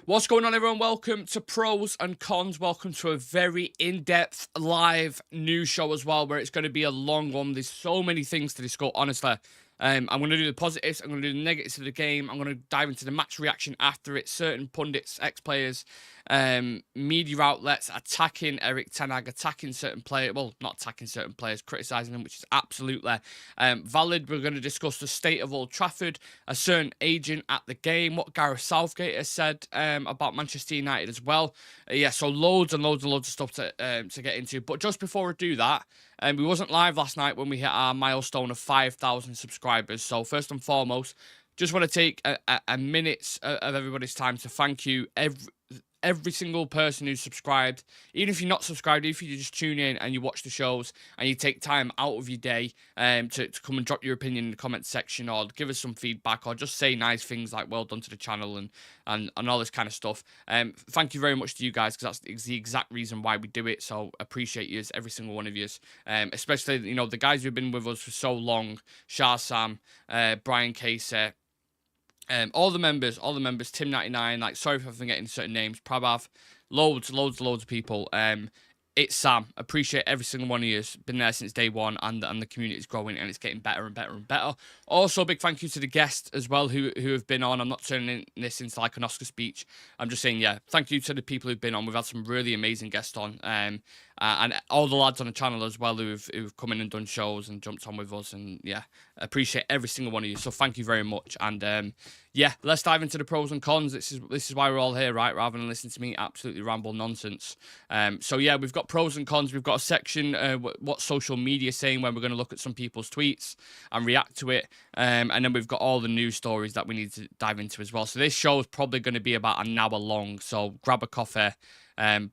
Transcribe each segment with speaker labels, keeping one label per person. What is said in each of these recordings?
Speaker 1: What's going on, everyone? Welcome to Pros and Cons. Welcome to a very in-depth live news show as well, where it's going to be a long one. There's so many things to discuss, honestly. I'm going to do the positives. I'm going to do the negatives of the game. I'm going to dive into the match reaction after it. Certain pundits, ex-players, media outlets attacking Erik Ten Hag, attacking certain players. Well, not attacking certain players, criticising them, which is absolutely valid. We're going to discuss the state of Old Trafford, a certain agent at the game, what Gareth Southgate has said about Manchester United as well. Yeah, so loads and loads and loads of stuff to get into. But just before we do that, we wasn't live last night when we hit our milestone of 5,000 subscribers. So first and foremost, just want to take a minute of everybody's time to thank you, every single person who's subscribed. Even if you're not subscribed, if you just tune in and you watch the shows and you take time out of your day to come and drop your opinion in the comment section, or give us some feedback, or just say nice things like well done to the channel and all this kind of stuff. Thank you very much to you guys, because that's the exact reason why we do it. So appreciate you, every single one of you, especially the guys who've been with us for so long: Shah Sam, Brian Casey, all the members, Tim99, like, sorry if I'm forgetting certain names, Prabhav, loads of people. It's Sam. Appreciate every single one of you. It's been there since day one, and the community is growing, and it's getting better and better and better. Also, a big thank you to the guests as well who have been on. I'm not turning this into like an Oscar speech. I'm just saying, yeah, thank you to the people who've been on. We've had some really amazing guests on, and all the lads on the channel as well who've come in and done shows and jumped on with us. And yeah, appreciate every single one of you. So thank you very much. And yeah, let's dive into the pros and cons. This is why we're all here, right? Rather than listen to me absolutely ramble nonsense. So yeah, we've got pros and cons. We've got a section, what social media is saying, when we're going to look at some people's tweets and react to it. And then we've got all the news stories that we need to dive into as well. So this show is probably going to be about an hour long. So grab a coffee,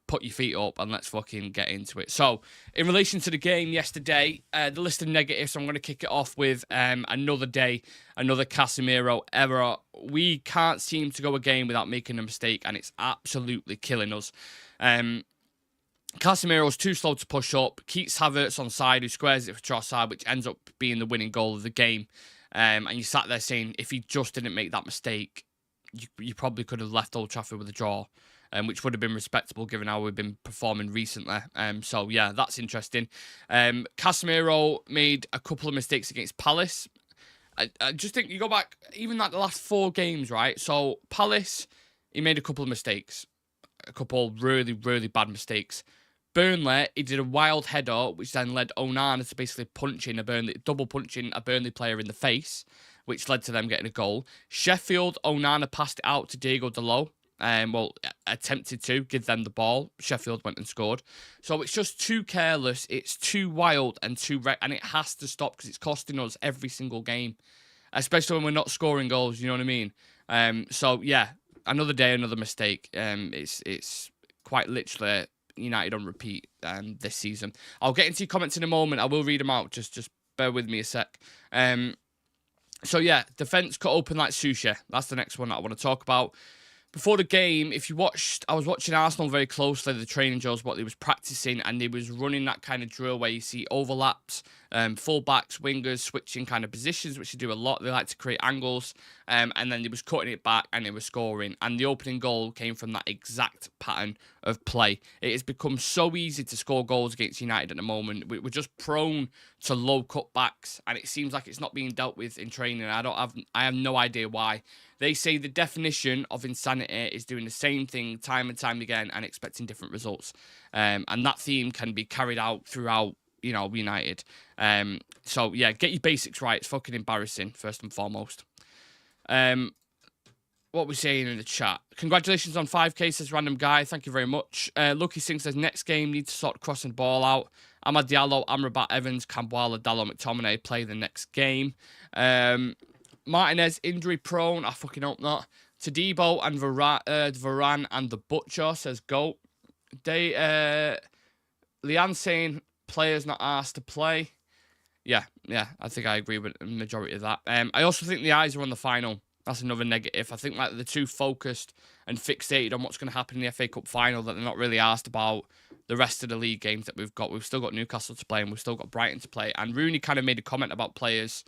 Speaker 1: put your feet up, and let's fucking get into it. So, in relation to the game yesterday, the list of negatives, I'm going to kick it off with another day, another Casemiro error. We can't seem to go a game without making a mistake, and it's absolutely killing us. Casemiro's too slow to push up. Keats Havertz on side, who squares it for Trossard, which ends up being the winning goal of the game. And you sat there saying, if he just didn't make that mistake, you probably could have left Old Trafford with a draw. Which would have been respectable given how we've been performing recently. So, yeah, that's interesting. Casemiro made a couple of mistakes against Palace. I just think you go back, even like the last 4 games, right? So, Palace, he made a couple of mistakes. A couple really, really bad mistakes. Burnley, he did a wild header, which then led Onana to basically double punching a Burnley player in the face, which led to them getting a goal. Sheffield, Onana passed it out to Diego Dalot. Attempted to give them the ball. Sheffield went and scored. So it's just too careless. It's too wild and and it has to stop, because it's costing us every single game, especially when we're not scoring goals. You know what I mean? So yeah, another day, another mistake. It's quite literally United on repeat this season. I'll get into your comments in a moment. I will read them out. Just bear with me a sec. So yeah, defense cut open like sushi. That's the next one that I want to talk about. Before the game, if you watched, I was watching Arsenal very closely, the training drills, what they was practicing, and they was running that kind of drill where you see overlaps, full-backs, wingers, switching kind of positions, which they do a lot. They like to create angles, and then they was cutting it back, and they were scoring. And the opening goal came from that exact pattern of play. It has become so easy to score goals against United at the moment. We're just prone to low cutbacks, and it seems like it's not being dealt with in training. I have no idea why. They say the definition of insanity is doing the same thing time and time again and expecting different results. And that theme can be carried out throughout, United. So, yeah, get your basics right. It's fucking embarrassing, first and foremost. What we're saying in the chat. Congratulations on 5K, says Random Guy. Thank you very much. Lucky Singh says, next game, need to sort crossing the ball out. Amad Diallo, Amrabat Evans, Camboala, Dallo, McTominay play the next game. Martinez, injury prone. I fucking hope not. Tadibo and Varane and the Butcher, says GOAT. Leanne saying players not asked to play. Yeah, I think I agree with the majority of that. I also think the eyes are on the final. That's another negative. I think like they're too focused and fixated on what's going to happen in the FA Cup final that they're not really asked about the rest of the league games that we've got. We've still got Newcastle to play, and we've still got Brighton to play. And Rooney kind of made a comment about players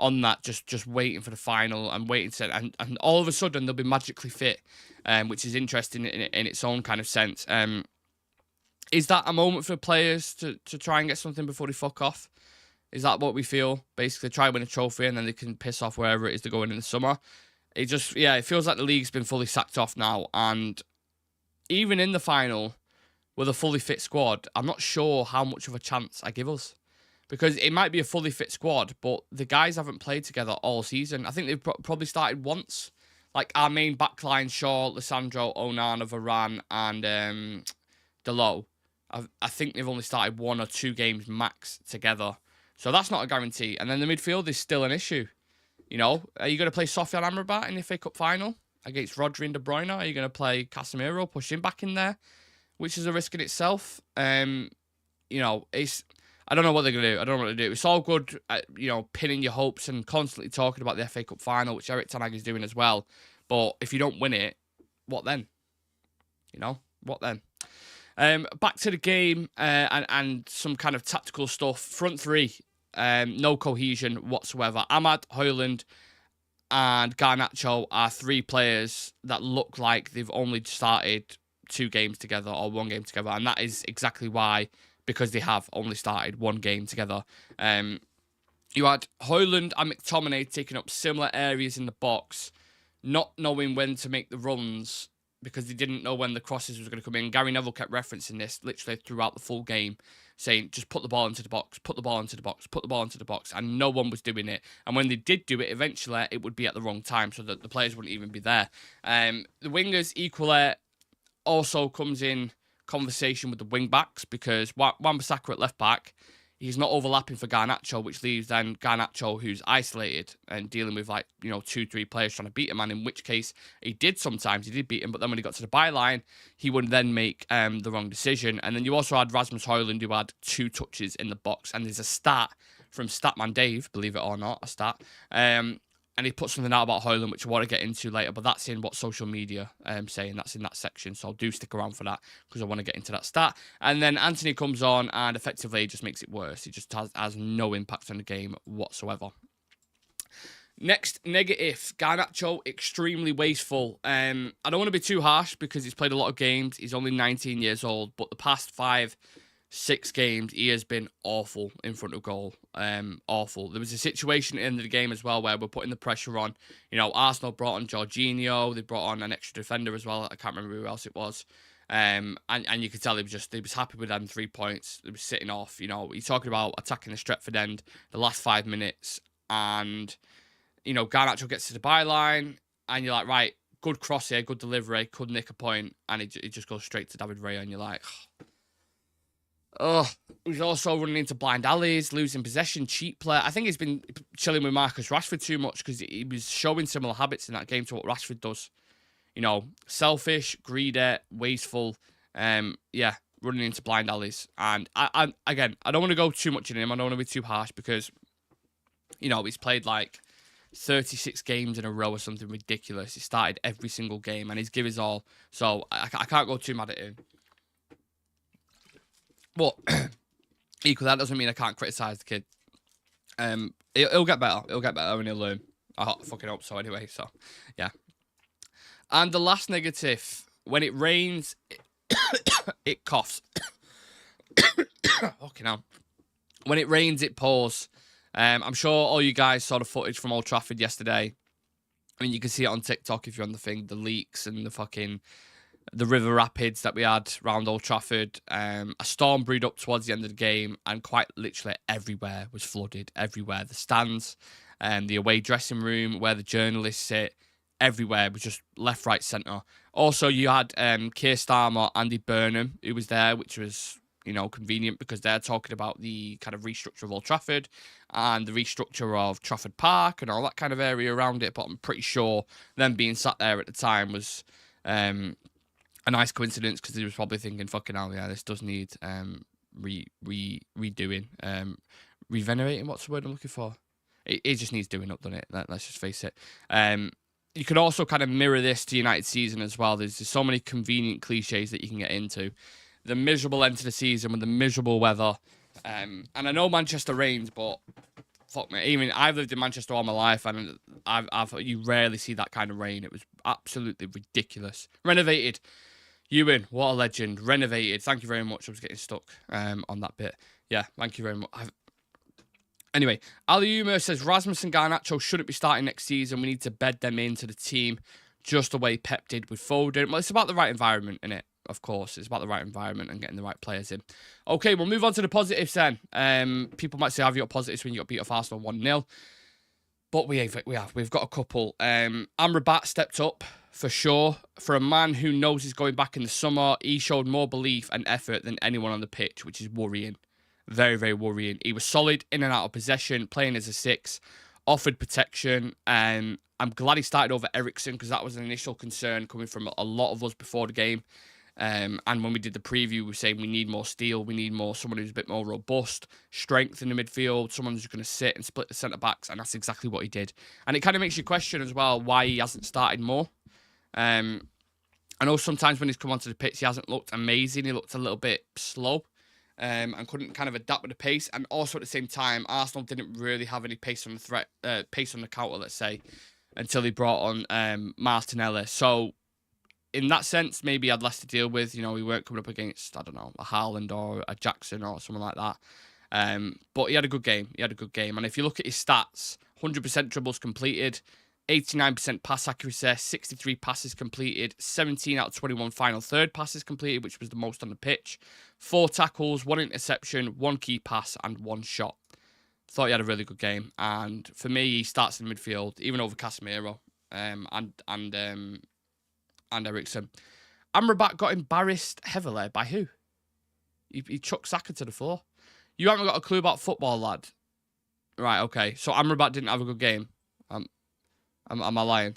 Speaker 1: on that, just waiting for the final and waiting to, and all of a sudden they'll be magically fit, which is interesting in its own kind of sense. Is that a moment for players to try and get something before they fuck off? Is that what we feel? Basically, try and win a trophy and then they can piss off wherever it is they're going in the summer. It just, yeah, it feels like the league's been fully sacked off now. And even in the final, with a fully fit squad, I'm not sure how much of a chance I give us. Because it might be a fully fit squad, but the guys haven't played together all season. I think they've probably started once. Like, our main backline, Shaw, Lissandro, Onana, Varane, and Delo. I think they've only started 1 or 2 games max together. So that's not a guarantee. And then the midfield is still an issue. You know, are you going to play Sofian Amrabat in the FA Cup final against Rodri and De Bruyne? Are you going to play Casemiro, push him back in there, which is a risk in itself? You know, I don't know what they're going to do. I don't know what to do. It's all good, you know, pinning your hopes and constantly talking about the FA Cup final, which Erik Ten Hag is doing as well. But if you don't win it, what then? You know, what then? Back to the game and some kind of tactical stuff. Front three, no cohesion whatsoever. Ahmad, Højlund, and Garnacho are 3 players that look like they've only started 2 games together or 1 game together, and that is exactly why, because they have only started 1 game together. You had Højlund and McTominay taking up similar areas in the box, not knowing when to make the runs, because they didn't know when the crosses was going to come in. Gary Neville kept referencing this literally throughout the full game, saying, just put the ball into the box, put the ball into the box, put the ball into the box, and no one was doing it. And when they did do it, eventually, it would be at the wrong time, so that the players wouldn't even be there. The wingers equally also comes in conversation with the wing-backs, because Wan-Bissaka at left-back, he's not overlapping for Garnacho, which leaves then Garnacho, who's isolated and dealing with, like, you know, 2-3 players trying to beat him, and in which case he did beat him, but then when he got to the byline, he would then make the wrong decision. And then you also had Rasmus Højlund, who had 2 touches in the box, and there's a stat from Statman Dave, believe it or not, a stat, and he put something out about Højlund, which I want to get into later, but that's in what social media saying. That's in that section, so do stick around for that, because I want to get into that stat. And then Anthony comes on, and effectively just makes it worse. He just has no impact on the game whatsoever. Next, negative. Garnacho, extremely wasteful. I don't want to be too harsh, because he's played a lot of games. He's only 19 years old, but the past 5-6 games, he has been awful in front of goal. Awful. There was a situation at the end of the game as well where we're putting the pressure on. You know, Arsenal brought on Jorginho. They brought on an extra defender as well. I can't remember who else it was. And you could tell he was happy with them 3 points. He was sitting off. You know, he's talking about attacking the Stretford end the last 5 minutes. And, you know, Garnacho gets to the byline. And you're like, right, good cross here, good delivery, could nick a point. And it just goes straight to David Raya. And you're like, oh, he's also running into blind alleys, losing possession, cheap play. I think he's been chilling with Marcus Rashford too much, because he was showing similar habits in that game to what Rashford does. You know, selfish, greedy, wasteful. Yeah, running into blind alleys. And I don't want to go too much in him. I don't want to be too harsh, because, you know, he's played like 36 games in a row or something ridiculous. He started every single game and he's given his all. So I can't go too mad at him. But equally, that doesn't mean I can't criticise the kid. He'll get better. He'll get better and he'll learn. I fucking hope so anyway. So, yeah. And the last negative, when it rains, it coughs. Fucking hell. When it rains, it pours. I'm sure all you guys saw the footage from Old Trafford yesterday. I mean, you can see it on TikTok if you're on the thing, the leaks and the river rapids that we had around Old Trafford. A storm brewed up towards the end of the game, and quite literally everywhere was flooded. Everywhere. The stands, the away dressing room, where the journalists sit, everywhere was just left, right, centre. Also, you had Keir Starmer, Andy Burnham, who was there, which was, you know, convenient, because they're talking about the kind of restructure of Old Trafford and the restructure of Trafford Park and all that kind of area around it. But I'm pretty sure them being sat there at the time was a nice coincidence, because he was probably thinking, fucking hell, yeah, this does need redoing. Revenerating, what's the word I'm looking for? It just needs doing up, doesn't it? Let's just face it. You can also kind of mirror this to United season as well. There's so many convenient cliches that you can get into. The miserable end to the season with the miserable weather. And I know Manchester rains, but fuck me. Even I've lived in Manchester all my life, and you rarely see that kind of rain. It was absolutely ridiculous. Renovated. Ewan, what a legend. Renovated. Thank you very much. I was getting stuck on that bit. Yeah, thank you very much. Anyway, Ali Umer says Rasmus and Garnacho shouldn't be starting next season. We need to bed them into the team just the way Pep did with Foden. Well, it's about the right environment, innit? Of course, it's about the right environment and getting the right players in. Okay, we'll move on to the positives then. People might say, have you got positives when you got beat off Arsenal 1-0? But we've got a couple. Amrabat stepped up for sure. For a man who knows he's going back in the summer, he showed more belief and effort than anyone on the pitch, which is worrying. Very, very worrying. He was solid in and out of possession, playing as a 6, offered protection. I'm glad he started over Eriksen because that was an initial concern coming from a lot of us before the game. And when we did the preview, we were saying we need more steel. We need someone who's a bit more robust, strength in the midfield, someone who's going to sit and split the centre-backs, and that's exactly what he did. And it kind of makes you question as well why he hasn't started more. I know sometimes when he's come onto the pitch, he hasn't looked amazing. He looked a little bit slow and couldn't kind of adapt with the pace. And also at the same time, Arsenal didn't really have any pace on the counter, let's say, until he brought on Martinelli. So in that sense, maybe he had less to deal with. You know, we weren't coming up against, I don't know, a Haaland or a Jackson or someone like that. But he had a good game. And if you look at his stats, 100% dribbles completed, 89% pass accuracy, 63 passes completed, 17 out of 21 final third passes completed, which was the most on the pitch, 4 tackles, 1 interception, 1 key pass, and 1 shot. Thought he had a really good game. And for me, he starts in midfield, even over Casemiro and Eriksen. Amrabat got embarrassed heavily by who? He chucked Saka to the floor. You haven't got a clue about football, lad. Right, okay. So Amrabat didn't have a good game. Am I lying?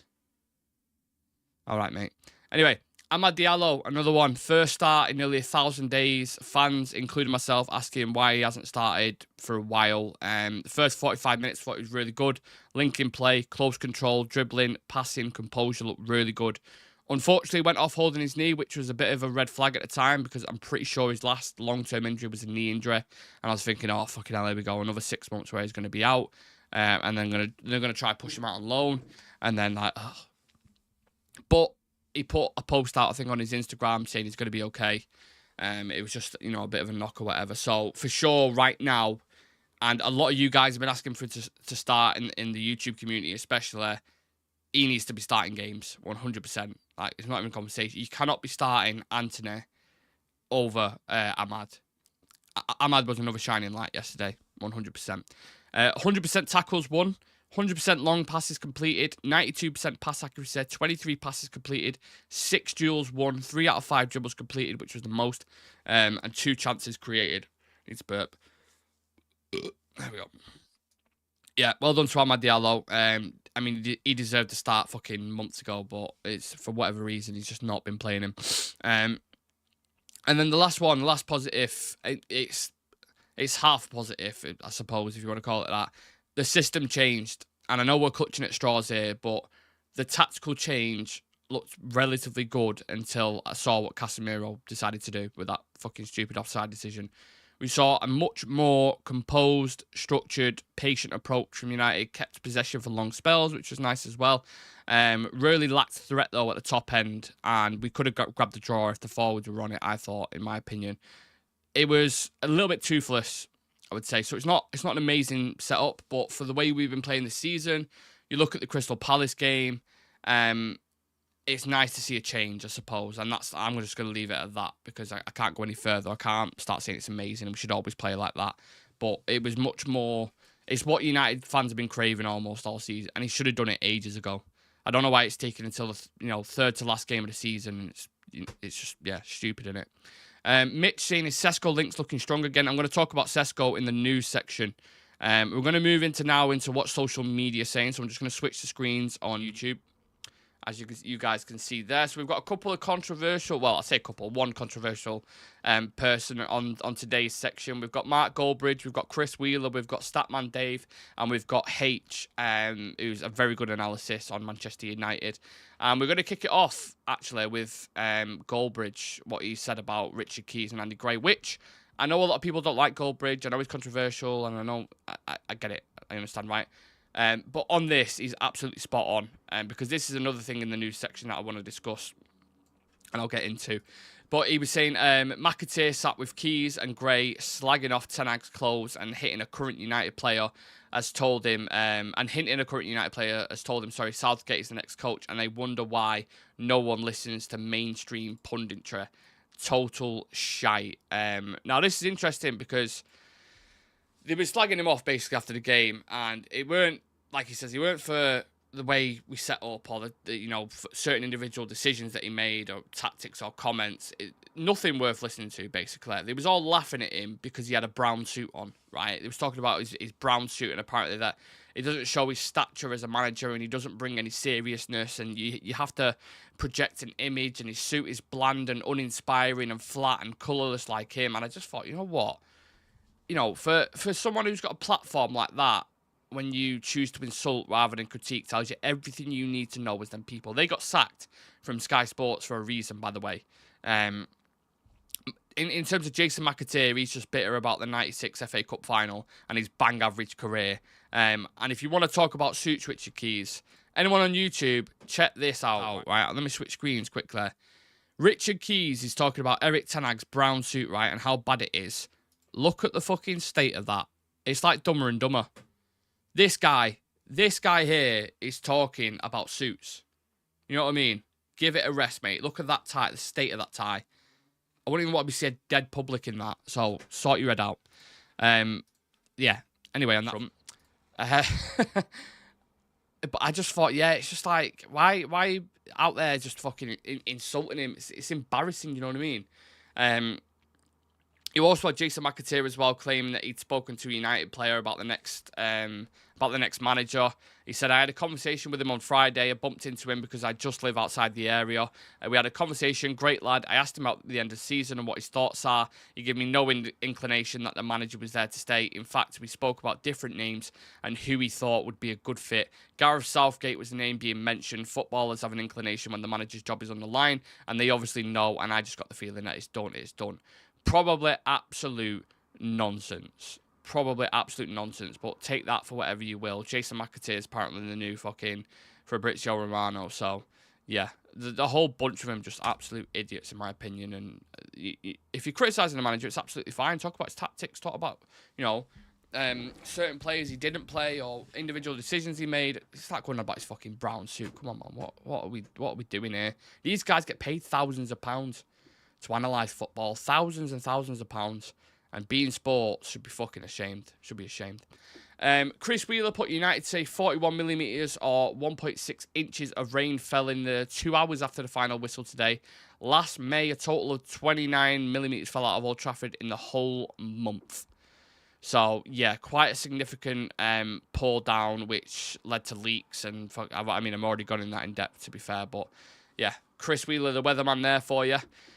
Speaker 1: All right, mate. Anyway, Amad Diallo, another one. First start in nearly 1,000 days. Fans, including myself, asking why he hasn't started for a while. The first 45 minutes, thought he was really good. Linking play, close control, dribbling, passing, composure looked really good. Unfortunately, went off holding his knee, which was a bit of a red flag at the time because I'm pretty sure his last long-term injury was a knee injury. And I was thinking, oh, fucking hell, here we go. Another 6 months where he's going to be out. And then they're going to try push him out on loan. And then, like, ugh. But he put a post out, I think, on his Instagram saying he's going to be okay. It was just, you know, a bit of a knock or whatever. So, for sure, right now, and a lot of you guys have been asking for it to start in the YouTube community, especially, he needs to be starting games, 100%. Like, it's not even a conversation. You cannot be starting Anthony over Amad. Amad was another shining light yesterday, 100%. 100% tackles won, 100% long passes completed, 92% pass accuracy, 23 passes completed, 6 duels won, 3 out of 5 dribbles completed, which was the most, and 2 chances created. Need to burp. There we go. Yeah, well done to Amad Diallo. I mean, he deserved to start fucking months ago, but it's for whatever reason he's just not been playing him. And then the last positive, it's half positive, I suppose, if you want to call it that. The system changed, and I know we're clutching at straws here, but the tactical change looked relatively good until I saw what Casemiro decided to do with that fucking stupid offside decision. We saw a much more composed, structured, patient approach from United, kept possession for long spells, which was nice as well. Really lacked threat, though, at the top end, and we could have grabbed the draw if the forwards were on it, I thought, in my opinion. It was a little bit toothless, I would say. So it's not an amazing setup, but for the way we've been playing this season, you look at the Crystal Palace game, it's nice to see a change, I suppose. And I'm just going to leave it at that because I can't go any further. I can't start saying it's amazing and we should always play like that. But it was much more, it's what United fans have been craving almost all season, and he should have done it ages ago. I don't know why it's taken until the third to last game of the season. It's just, yeah, stupid, isn't it? Mitch saying his Seskos link's looking strong again. I'm going to talk about Seskos in the news section. We're going to move into what social media is saying. So I'm just going to switch the screens on YouTube, as you guys can see there. So we've got a couple of controversial, well, I say a couple, one controversial person on today's section. We've got Mark Goldbridge, we've got Chris Wheeler, we've got Statman Dave, and we've got H, who's a very good analysis on Manchester United. And we're going to kick it off, actually, with Goldbridge, what he said about Richard Keys and Andy Gray, which I know a lot of people don't like Goldbridge. I know he's controversial, and I know I get it. I understand, right? But on this, he's absolutely spot on, because this is another thing in the news section that I want to discuss, and I'll get into. But he was saying McAteer sat with Keys and Gray slagging off Ten Hag's clothes and hitting a current United player has told him, sorry, Southgate is the next coach, and they wonder why no one listens to mainstream punditry. Total shite. Now, this is interesting because they were slagging him off basically after the game, and it weren't, like he says, it weren't for the way we set up or the certain individual decisions that he made or tactics or comments. Nothing worth listening to, basically. They was all laughing at him because he had a brown suit on, right? They was talking about his brown suit, and apparently that it doesn't show his stature as a manager, and he doesn't bring any seriousness, and you have to project an image, and his suit is bland and uninspiring and flat and colourless like him. And I just thought, you know what? For someone who's got a platform like that, when you choose to insult rather than critique, tells you everything you need to know as them people. They got sacked from Sky Sports for a reason, by the way. In terms of Jason McAteer, he's just bitter about the 96 FA Cup final and his bang average career. And if you want to talk about suits, Richard Keys, anyone on YouTube, check this out. Right, let me switch screens quickly. Richard Keys is talking about Erik Ten Hag's brown suit, right, and how bad it is. Look at the fucking state of that. It's like Dumber and Dumber. This guy here is talking about suits. You know what I mean? Give it a rest, mate. Look at that tie, the state of that tie. I wouldn't even want to be said dead public in that. So sort your head out. Yeah. Anyway, on that front. But I just thought, yeah, it's just like, why out there just fucking insulting him? It's embarrassing, you know what I mean? You also had Jason McAteer as well, claiming that he'd spoken to a United player about the next manager. He said, I had a conversation with him on Friday. I bumped into him because I just live outside the area. We had a conversation, great lad. I asked him about the end of the season and what his thoughts are. He gave me no inclination that the manager was there to stay. In fact, we spoke about different names and who he thought would be a good fit. Gareth Southgate was the name being mentioned. Footballers have an inclination when the manager's job is on the line, and they obviously know, and I just got the feeling that it's done. Probably absolute nonsense. But take that for whatever you will. Jason McAteer is apparently the new fucking Fabrizio Romano. So, yeah, the whole bunch of them just absolute idiots, in my opinion. And if you're criticising the manager, it's absolutely fine. Talk about his tactics. Talk about, certain players he didn't play or individual decisions he made. It's like going on about his fucking brown suit. Come on, man. What are we doing here? These guys get paid thousands of pounds to analyse football, thousands and thousands of pounds, and being sports should be fucking ashamed. Should be ashamed. Chris Wheeler put United say 41 millimetres or 1.6 inches of rain fell in the 2 hours after the final whistle today. Last May, a total of 29 millimetres fell out of Old Trafford in the whole month. So, yeah, quite a significant pour down, which led to leaks. And, I'm already gone in that in depth, to be fair. But, yeah, Chris Wheeler, the weatherman there for you.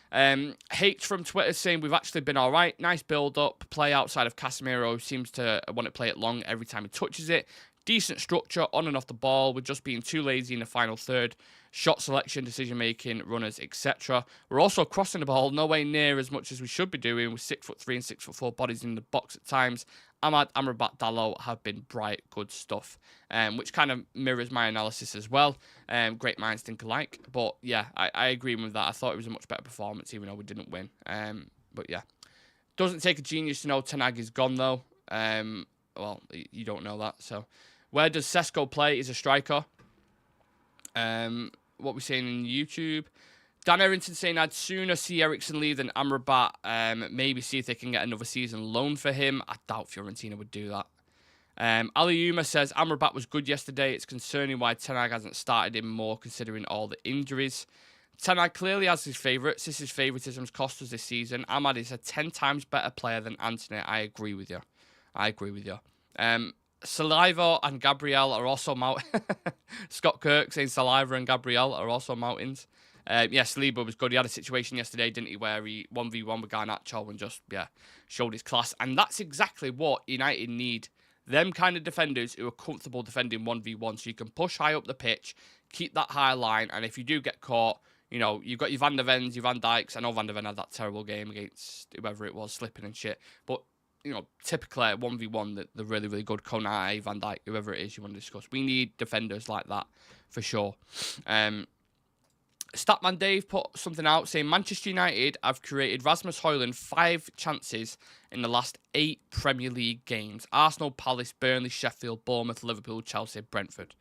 Speaker 1: H from Twitter saying we've actually been all right. Nice build-up. Play outside of Casemiro, who seems to want to play it long every time he touches it. Decent structure on and off the ball. We're just being too lazy in the final third. Shot selection, decision-making, runners, etc. We're also crossing the ball nowhere near as much as we should be doing with 6'3" and 6'4" bodies in the box at times. Ahmad, Amrabat, Dalot have been bright, good stuff, which kind of mirrors my analysis as well. Great minds think alike. But, yeah, I agree with that. I thought it was a much better performance, even though we didn't win. But, yeah. Doesn't take a genius to know Ten Hag is gone, though. Well, you don't know that. So, where does Seskos play? He's a striker. What we're saying in YouTube. Dan Errington saying I'd sooner see Eriksen leave than Amrabat. Maybe see if they can get another season loan for him. I doubt Fiorentina would do that. Ali Yuma says Amrabat was good yesterday. It's concerning why Ten Hag hasn't started him more considering all the injuries. Ten Hag clearly has his favourites. His favouritism's cost us this season. Ahmad is a 10 times better player than Antony. I agree with you. Saliva and Gabriel are also mountains. Scott Kirk saying Saliva and Gabriel are also mountains. Saliba was good. He had a situation yesterday, didn't he, where he 1v1 with Garnacho and just, showed his class. And that's exactly what United need. Them kind of defenders who are comfortable defending 1v1 so you can push high up the pitch, keep that high line, and if you do get caught, You know, you've got your Van der Vens, your Van Dijks. I know Van der Ven had that terrible game against whoever it was, slipping and shit. But, you know, typically 1v1, the really, really good Konate, Van Dijk, whoever it is you want to discuss. We need defenders like that, for sure. Statman Dave put something out saying, Manchester United have created Rasmus Højlund 5 chances in the last 8 Premier League games. Arsenal, Palace, Burnley, Sheffield, Bournemouth, Liverpool, Chelsea, Brentford.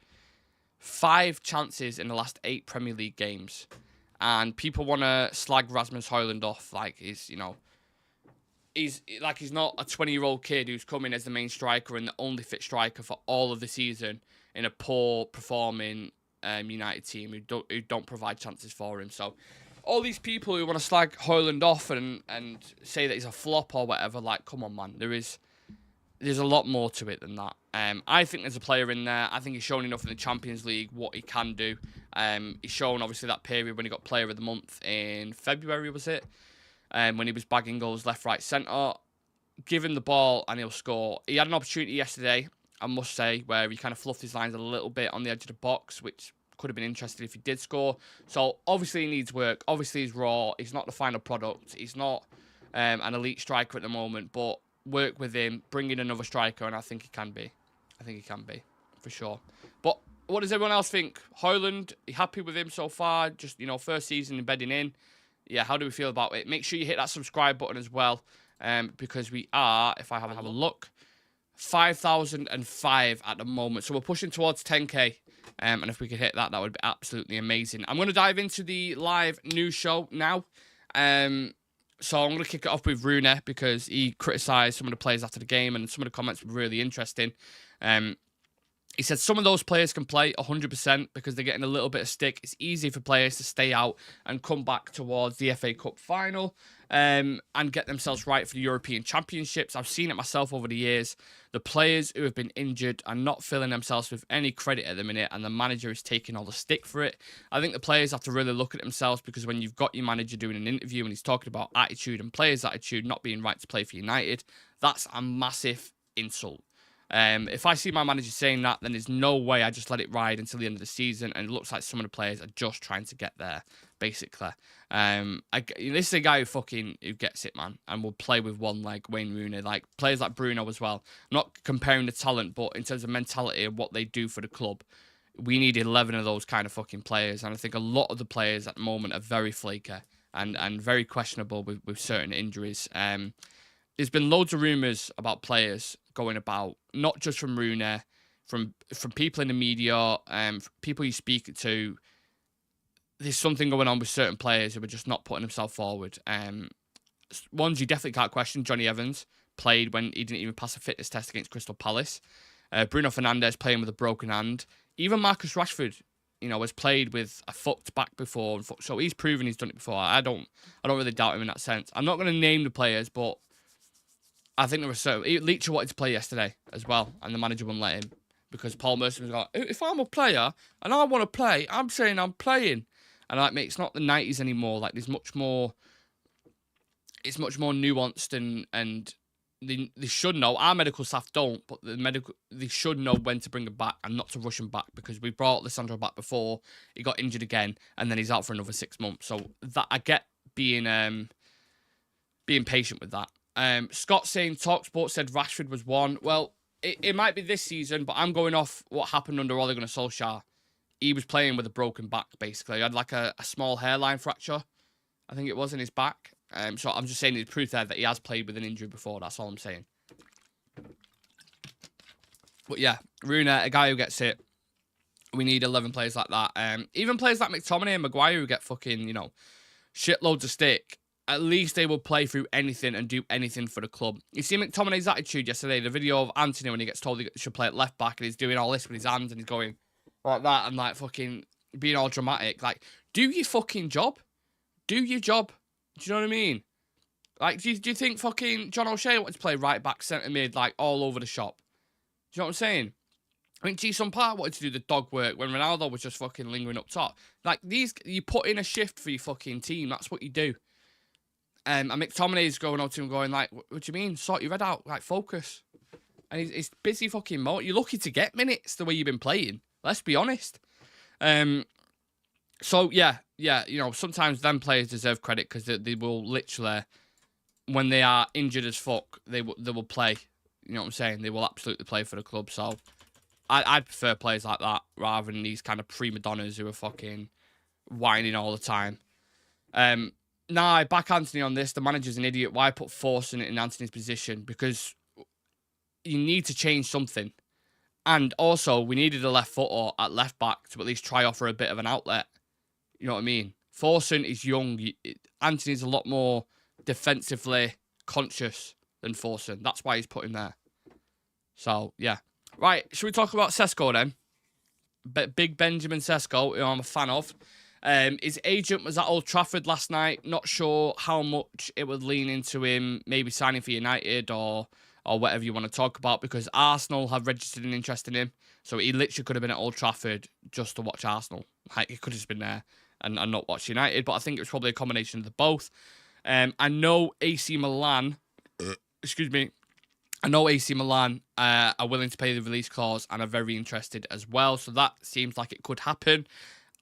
Speaker 1: 5 chances in the last 8 Premier League games. And people want to slag Rasmus Højlund off like he's, you know, he's not a 20-year-old kid who's come in as the main striker and the only fit striker for all of the season in a poor performing United team who don't provide chances for him. So all these people who want to slag Højlund off and say that he's a flop or whatever, like, come on, man. There's a lot more to it than that. I think there's a player in there. I think he's shown enough in the Champions League what he can do. He's shown, obviously, that period when he got Player of the Month in February, was it? When he was bagging goals left, right, centre. Give him the ball and he'll score. He had an opportunity yesterday, I must say, where he kind of fluffed his lines a little bit on the edge of the box, which could have been interesting if he did score. So, obviously, he needs work. Obviously, he's raw. He's not the final product. He's not an elite striker at the moment, but work with him, bring in another striker, and I think he can be. I think he can be, for sure. But what does everyone else think? Højlund, you happy with him so far? Just, you know, first season embedding in. Yeah, how do we feel about it? Make sure you hit that subscribe button as well, because we are, if I have a look, 5,005 at the moment. So we're pushing towards 10k, and if we could hit that, that would be absolutely amazing. I'm going to dive into the live news show now. So I'm going to kick it off with Rune because he criticised some of the players after the game and some of the comments were really interesting. He said some of those players can play 100% because they're getting a little bit of stick. It's easy for players to stay out and come back towards the FA Cup final and get themselves right for the European Championships. I've seen it myself over the years. The players who have been injured are not filling themselves with any credit at the minute and the manager is taking all the stick for it. I think the players have to really look at themselves because when you've got your manager doing an interview and he's talking about attitude and players' attitude not being right to play for United, that's a massive insult. If I see my manager saying that, then there's no way I just let it ride until the end of the season. And it looks like some of the players are just trying to get there, basically. This is a guy who gets it, man, and will play with one leg. Wayne Rooney, like players like Bruno as well. I'm not comparing the talent, but in terms of mentality and what they do for the club, we need 11 of those kind of fucking players. And I think a lot of the players at the moment are very flaky and very questionable with certain injuries. There's been loads of rumours about players going about, not just from Rune, from people in the media, people you speak to. There's something going on with certain players who are just not putting themselves forward. Ones you definitely can't question. Johnny Evans played when he didn't even pass a fitness test against Crystal Palace. Bruno Fernandes playing with a broken hand. Even Marcus Rashford, you know, has played with a fucked back before. So he's proven he's done it before. I don't really doubt him in that sense. I'm not going to name the players, but I think there were certain... Leacher wanted to play yesterday as well, and the manager wouldn't let him because Paul Merson was like, if I'm a player and I want to play, I'm saying I'm playing. And like, mate, it's not the 90s anymore. Like, there's much more... It's much more nuanced and they should know. Our medical staff don't, but they should know when to bring him back and not to rush him back because we brought Lissandro back before. He got injured again, and then he's out for another 6 months. So that I get being patient with that. Scott saying TalkSport said Rashford was one. Well, it might be this season, but I'm going off what happened under Ole Gunnar Solskjaer. He was playing with a broken back, basically. He had like a small hairline fracture, I think it was, in his back. So I'm just saying there's proof there that he has played with an injury before. That's all I'm saying. But yeah, Rune, a guy who gets it. We need 11 players like that. Even players like McTominay and Maguire who get fucking, you know, shitloads of stick. At least they will play through anything and do anything for the club. You see McTominay's attitude yesterday, the video of Anthony when he gets told he should play at left back and he's doing all this with his hands and he's going like that and like fucking being all dramatic. Like, do your fucking job. Do your job. Do you know what I mean? Like, do you think fucking John O'Shea wanted to play right back, centre mid, like all over the shop? Do you know what I'm saying? I think Ji-sung Park wanted to do the dog work when Ronaldo was just fucking lingering up top. Like, you put in a shift for your fucking team. That's what you do. And McTominay's going up to him going like, what do you mean? Sort your head out. Like, focus. And he's busy fucking mode. You're lucky to get minutes the way you've been playing. Let's be honest. So, yeah, you know, sometimes them players deserve credit because they will literally, when they are injured as fuck, they will play. You know what I'm saying? They will absolutely play for the club. So, I'd prefer players like that rather than these kind of prima donnas who are fucking whining all the time. Now, I back Anthony on this. The manager's an idiot. Why put Forson in Anthony's position? Because you need to change something. And also, we needed a left footer at left back to at least try offer a bit of an outlet. You know what I mean? Forson is young. Anthony's a lot more defensively conscious than Forson. That's why he's put him there. So, yeah. Right, should we talk about Seskos then? Big Benjamin Seskos, who I'm a fan of. His agent was at Old Trafford last night. Not sure how much it would lean into him maybe signing for United or whatever you want to talk about, because Arsenal have registered an interest in him. So he literally could have been at Old Trafford just to watch Arsenal. Like, he could have just been there and not watch United. But I think it was probably a combination of the both. I know AC Milan... excuse me. I know AC Milan are willing to pay the release clause and are very interested as well. So that seems like it could happen.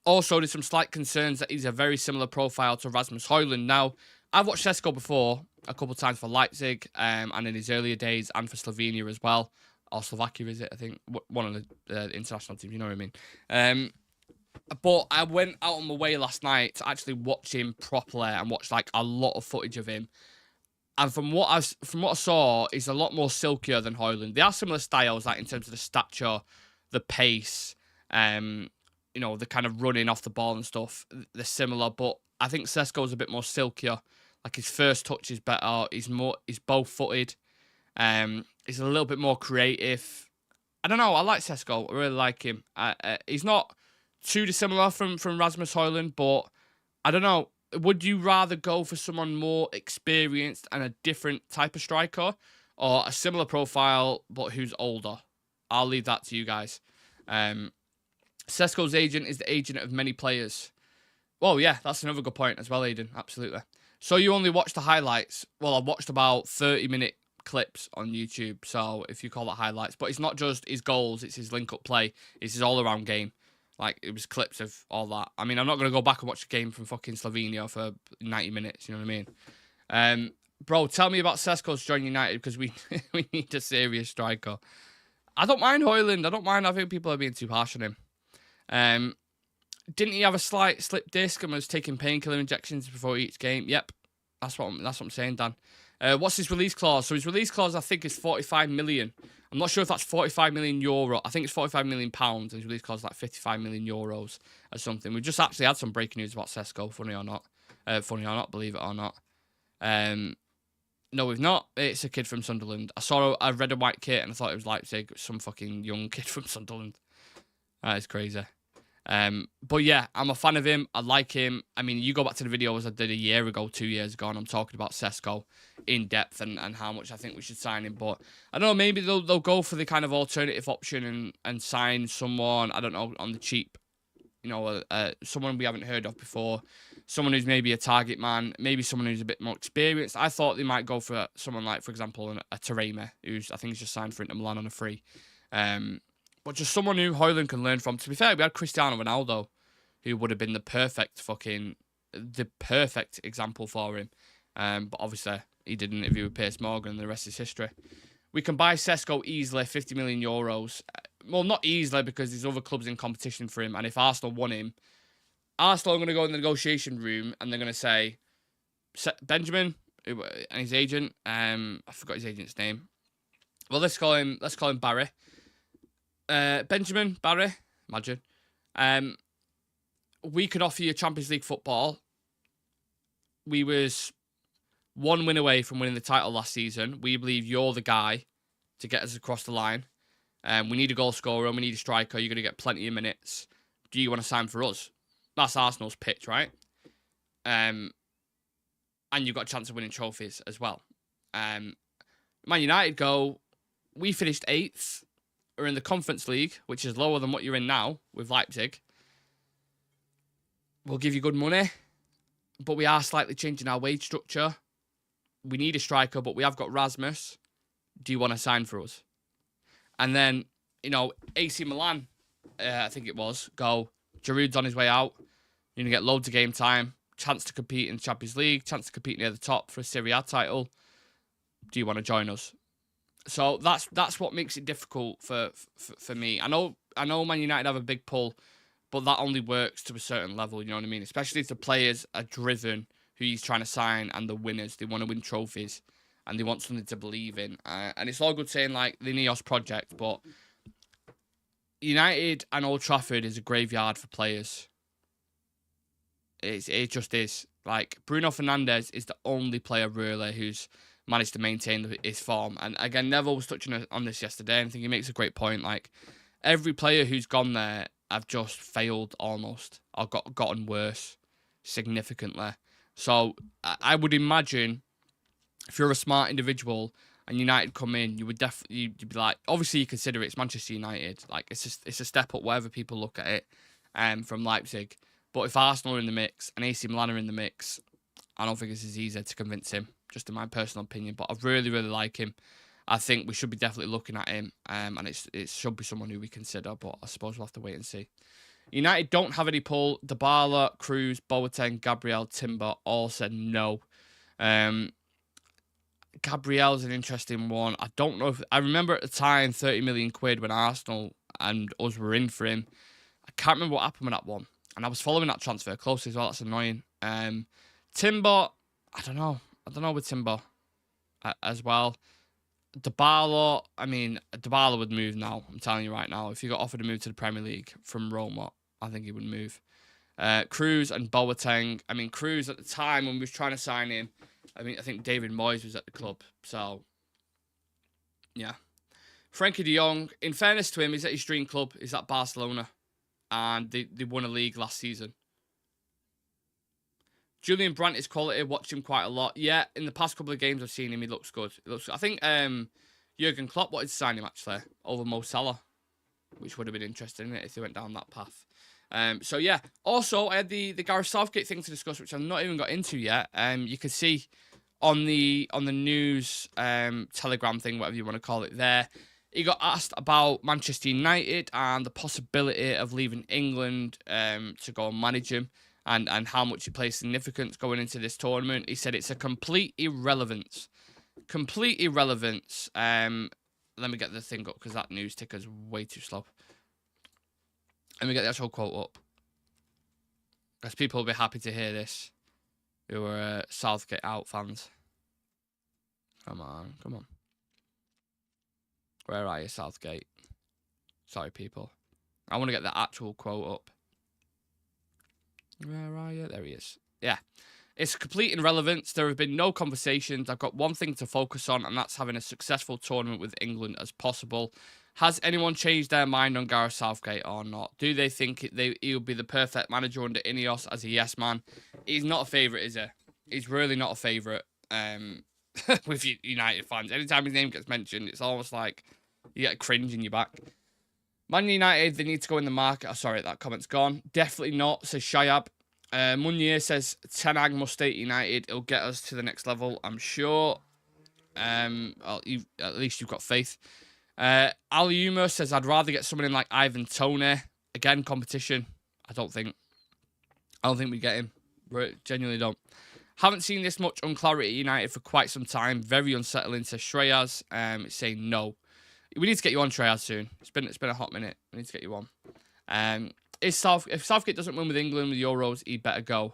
Speaker 1: Also, there's some slight concerns that he's a very similar profile to Rasmus Højlund. Now, I've watched Seskos before a couple of times for Leipzig and in his earlier days and for Slovenia as well. Or Slovakia, is it? I think one of the international teams, you know what I mean? But I went out on my way last night to actually watch him properly and watch like a lot of footage of him. And from what I saw, he's a lot more silkier than Højlund. They are similar styles, like in terms of the stature, the pace, you know, the kind of running off the ball and stuff. They're similar, but I think Seskos is a bit more silkier. Like his first touch is better. He's both footed. He's a little bit more creative. I don't know. I like Seskos. I really like him. He's not too dissimilar from Rasmus Højlund, but I don't know. Would you rather go for someone more experienced and a different type of striker, or a similar profile but who's older? I'll leave that to you guys. Seskos' agent is the agent of many players. Well, yeah, that's another good point as well, Aiden. Absolutely. So you only watched the highlights? Well, I watched about 30-minute clips on YouTube, so if you call that highlights. But it's not just his goals, it's his link-up play, it's his all-around game. Like, it was clips of all that. I mean, I'm not going to go back and watch a game from fucking Slovenia for 90 minutes, you know what I mean? Bro, tell me about Seskos joining United, because we need a serious striker. I don't mind Højlund. I don't mind. I think people are being too harsh on him. Didn't he have a slight slip disc and was taking painkiller injections before each game? Yep. That's what I'm saying, Dan. What's his release clause? So his release clause, I think, is 45 million. I'm not sure if that's 45 million euro. I think it's 45 million pounds. And his release clause is like 55 million euros or something. We've just actually had some breaking news about Seskos, funny or not, believe it or not. No, we've not. It's a kid from Sunderland. I saw a red and white kit and I thought it was Leipzig. Some fucking young kid from Sunderland. That is crazy. But yeah, I'm a fan of him. I like him. I mean, you go back to the videos I did a year ago, 2 years ago, and I'm talking about Seskos in depth and how much I think we should sign him. But I don't know, maybe they'll go for the kind of alternative option and sign someone, I don't know, on the cheap. You know, someone we haven't heard of before. Someone who's maybe a target man, maybe someone who's a bit more experienced. I thought they might go for someone like, for example, a Taremi, who's, I think, he's just signed for Inter Milan on a free. But just someone who Højlund can learn from. To be fair, we had Cristiano Ronaldo, who would have been the perfect example for him. But obviously, he did an interview with Piers Morgan, and the rest is history. We can buy Seskos easily, 50 million euros. Well, not easily, because there's other clubs in competition for him. And if Arsenal want him, Arsenal are going to go in the negotiation room, and they're going to say, Benjamin and his agent. I forgot his agent's name. Well, let's call him Barry. Benjamin, Barry, imagine. We could offer you Champions League football. We was one win away from winning the title last season. We believe you're the guy to get us across the line. We need a goal scorer. We need a striker. You're going to get plenty of minutes. Do you want to sign for us? That's Arsenal's pitch, right? And you've got a chance of winning trophies as well. Man United go, we finished 8th. Are in the Conference League, which is lower than what you're in now with Leipzig. We'll give you good money, but we are slightly changing our wage structure. We need a striker, but we have got Rasmus. Do you want to sign for us? And then, you know, AC Milan, I think it was, go, Giroud's on his way out. You're going to get loads of game time, chance to compete in the Champions League, chance to compete near the top for a Serie A title. Do you want to join us? So that's what makes it difficult for me. I know Man United have a big pull, but that only works to a certain level, you know what I mean? Especially if the players are driven, who he's trying to sign, and the winners. They want to win trophies, and they want something to believe in. And it's all good saying, like, the NEOS project, but United and Old Trafford is a graveyard for players. It just is. Like, Bruno Fernandes is the only player, really, who's managed to maintain his form. And, again, Neville was touching on this yesterday, and I think he makes a great point. Like, every player who's gone there have just failed almost, or gotten worse significantly. So I would imagine if you're a smart individual and United come in, you would definitely, you'd be like, obviously you consider it's Manchester United, like it's a step up wherever people look at it, from Leipzig. But if Arsenal are in the mix and AC Milan are in the mix, I don't think it's as easy to convince him, just in my personal opinion. But I really, really like him. I think we should be definitely looking at him, and it should be someone who we consider, but I suppose we'll have to wait and see. United don't have any pull. Dybala, Cruz, Boateng, Gabriel, Timber all said no. Gabriel's an interesting one. I don't know if... I remember at the time, 30 million quid when Arsenal and us were in for him. I can't remember what happened with that one. And I was following that transfer closely as well. That's annoying. Timber, I don't know. I don't know with Timber as well. Dybala, I mean, Dybala would move now. I'm telling you right now. If he got offered a move to the Premier League from Roma, I think he would move. Cruz and Boateng. I mean, Cruz at the time when we was trying to sign him, I think David Moyes was at the club. So, yeah. Frankie de Jong, in fairness to him, he's at his dream club. He's at Barcelona. And they won a league last season. Julian Brandt is quality. Watch him quite a lot. Yeah, in the past couple of games I've seen him, he looks good. I think Jurgen Klopp wanted to sign him, actually, over Mo Salah, which would have been interesting, isn't it, if they went down that path. So, yeah. Also, I had the Gareth Southgate thing to discuss, which I've not even got into yet. You can see on the news Telegram thing, whatever you want to call it there, he got asked about Manchester United and the possibility of leaving England to go and manage him. And how much he plays significance going into this tournament. He said it's a complete irrelevance. Complete irrelevance. Let me get the thing up because that news ticker's way too slow. Let me get the actual quote up. Because people will be happy to hear this who are Southgate out fans. Come on, come on. Where are you, Southgate? Sorry, people. I want to get the actual quote up. Where are you? There he is. Yeah. It's complete irrelevance. There have been no conversations. I've got one thing to focus on, and that's having a successful tournament with England as possible. Has anyone changed their mind on Gareth Southgate or not? Do they think he'll be the perfect manager under Ineos as a yes man? He's not a favourite, is he? He's really not a favourite with United fans. Anytime his name gets mentioned, it's almost like you get a cringe in your back. Man United, they need to go in the market. Oh, sorry, that comment's gone. Definitely not, says Shayab. Munier says, Ten Hag must stay at United. It'll get us to the next level, I'm sure. Well, at least you've got faith. Ali Yuma says, I'd rather get someone in like Ivan Toney. Again, competition. I don't think we get him. Genuinely don't. Haven't seen this much unclarity at United for quite some time. Very unsettling, says Shreyas. It's saying no. We need to get you on, Treyarch, soon. It's been a hot minute. We need to get you on. If Southgate doesn't win with England with Euros, he better go.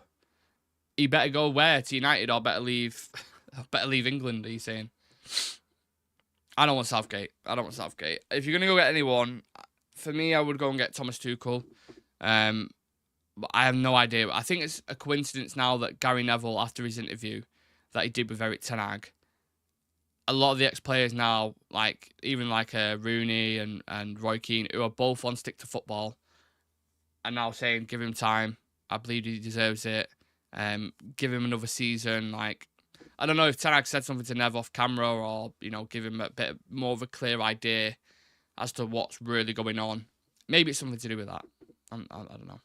Speaker 1: He better go where? To United or better leave? Better leave England? Are you saying? I don't want Southgate. If you're gonna go get anyone, for me, I would go and get Thomas Tuchel. But I have no idea. I think it's a coincidence now that Gary Neville, after his interview that he did with Erik Ten Hag, a lot of the ex-players now, like even like Rooney and Roy Keane, who are both on stick to football, are now saying, give him time. I believe he deserves it. Give him another season. Like, I don't know if Ten Hag said something to Nev off camera or, give him a bit more of a clear idea as to what's really going on. Maybe it's something to do with that. I don't know.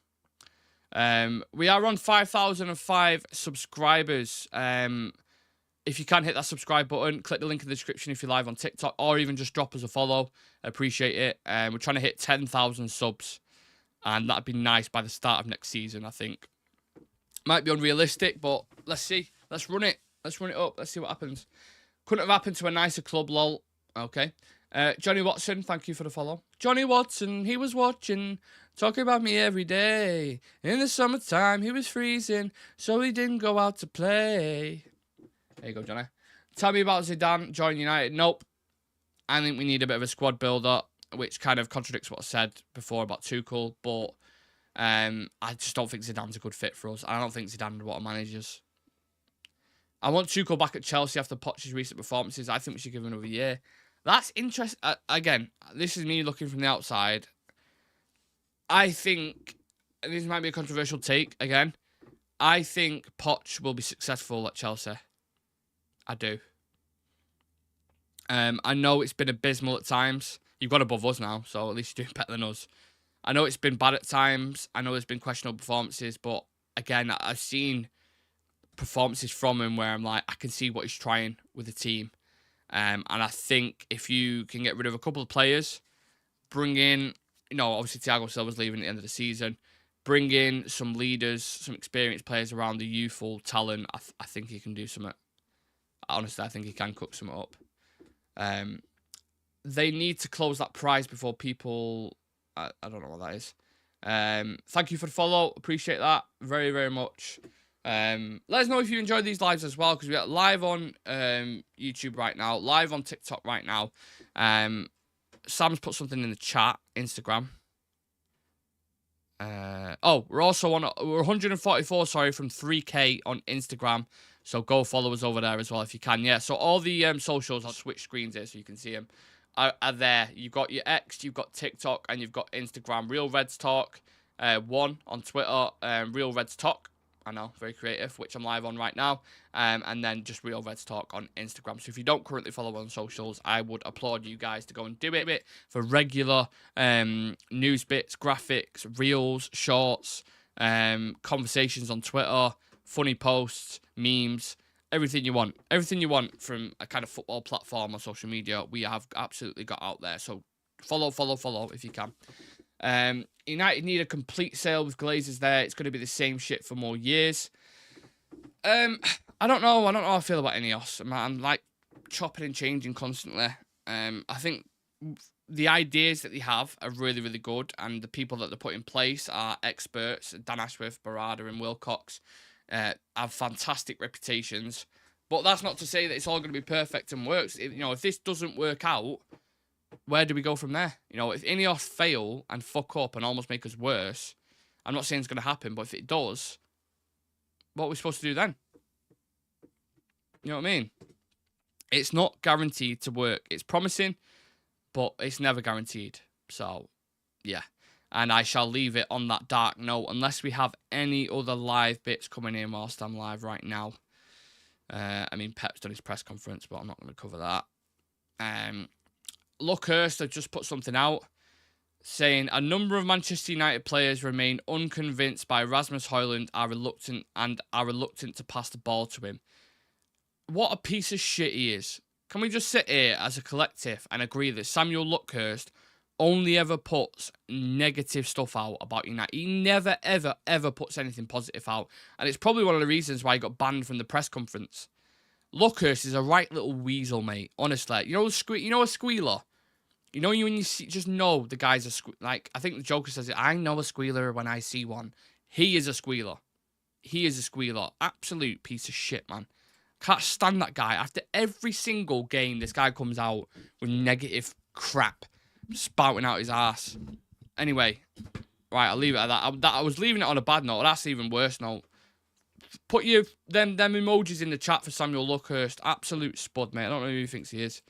Speaker 1: We are on 5,005 subscribers. If you can hit that subscribe button, click the link in the description if you're live on TikTok, or even just drop us a follow. I appreciate it. We're trying to hit 10,000 subs, and that'd be nice by the start of next season, I think. Might be unrealistic, but let's see. Let's run it. Let's run it up. Let's see what happens. Couldn't have happened to a nicer club, lol. Okay. Johnny Watson, thank you for the follow. Johnny Watson, he was watching, talking about me every day. In the summertime, he was freezing, so he didn't go out to play. There you go, Johnny. Tell me about Zidane joining United. Nope. I think we need a bit of a squad builder, which kind of contradicts what I said before about Tuchel, but I just don't think Zidane's a good fit for us. I don't think Zidane would want to manage us. I want Tuchel back at Chelsea after Poch's recent performances. I think we should give him another year. That's interesting. Again, this is me looking from the outside. I think, this might be a controversial take again, I think Poch will be successful at Chelsea. I do. I know it's been abysmal at times. You've got above us now, so at least you're doing better than us. I know it's been bad at times. I know there's been questionable performances, but again, I've seen performances from him where I'm like, I can see what he's trying with the team. And I think if you can get rid of a couple of players, bring in, obviously Thiago Silva's leaving at the end of the season, bring in some leaders, some experienced players around the youthful talent, I think he can do something. Honestly, I think he can cook something up. They need to close that prize before people... I don't know what that is. Thank you for the follow. Appreciate that very, very much. Let us know if you enjoyed these lives as well, because we're live on YouTube right now, live on TikTok right now. Sam's put something in the chat, Instagram. We're also on, we're 144, sorry, from 3K on Instagram. So go follow us over there as well if you can. Yeah, so all the socials, I'll switch screens here so you can see them, are there. You've got your X, you've got TikTok, and you've got Instagram. Real Reds Talk, 1 on Twitter, Real Reds Talk. I know, very creative, which I'm live on right now. And then just Real Reds Talk on Instagram. So if you don't currently follow on socials, I would applaud you guys to go and do it for regular news bits, graphics, reels, shorts, conversations on Twitter, funny posts, memes, everything you want. Everything you want from a kind of football platform or social media, we have absolutely got out there. So follow if you can. United need a complete sale with Glazers there. It's going to be the same shit for more years. I don't know how I feel about Ineos. I'm like chopping and changing constantly. I think the ideas that they have are really, really good, and the people that they put in place are experts. Dan Ashworth, Barada, and Wilcox have fantastic reputations. But that's not to say that it's all going to be perfect and works. If this doesn't work out, where do we go from there? If Ineos fail and fuck up and almost make us worse, I'm not saying it's going to happen, but if it does, what are we supposed to do then? You know what I mean? It's not guaranteed to work. It's promising, but it's never guaranteed. So, yeah. And I shall leave it on that dark note, unless we have any other live bits coming in whilst I'm live right now. Pep's done his press conference, but I'm not going to cover that. Luckhurst have just put something out saying a number of Manchester United players remain unconvinced by Rasmus Højlund are reluctant to pass the ball to him. What a piece of shit he is. Can we just sit here as a collective and agree that Samuel Luckhurst only ever puts negative stuff out about United? He never, ever, ever puts anything positive out. And it's probably one of the reasons why he got banned from the press conference. Luckhurst is a right little weasel, mate. Honestly. You know a squealer? When you just know the guy's a squealer. Like, I think the Joker says it, I know a squealer when I see one. He is a squealer. He is a squealer. Absolute piece of shit, man. Can't stand that guy. After every single game, this guy comes out with negative crap spouting out his ass. Anyway, right, I'll leave it at that. I was leaving it on a bad note. That's even worse note. Put them emojis in the chat for Samuel Luckhurst. Absolute spud, mate. I don't know who he thinks he is.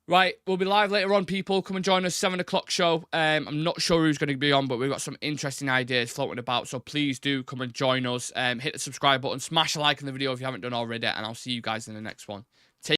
Speaker 1: Right, we'll be live later on, people. Come and join us, 7 o'clock show. I'm not sure who's going to be on, but we've got some interesting ideas floating about, so please do come and join us. Hit the subscribe button, smash a like on the video if you haven't done already, and I'll see you guys in the next one.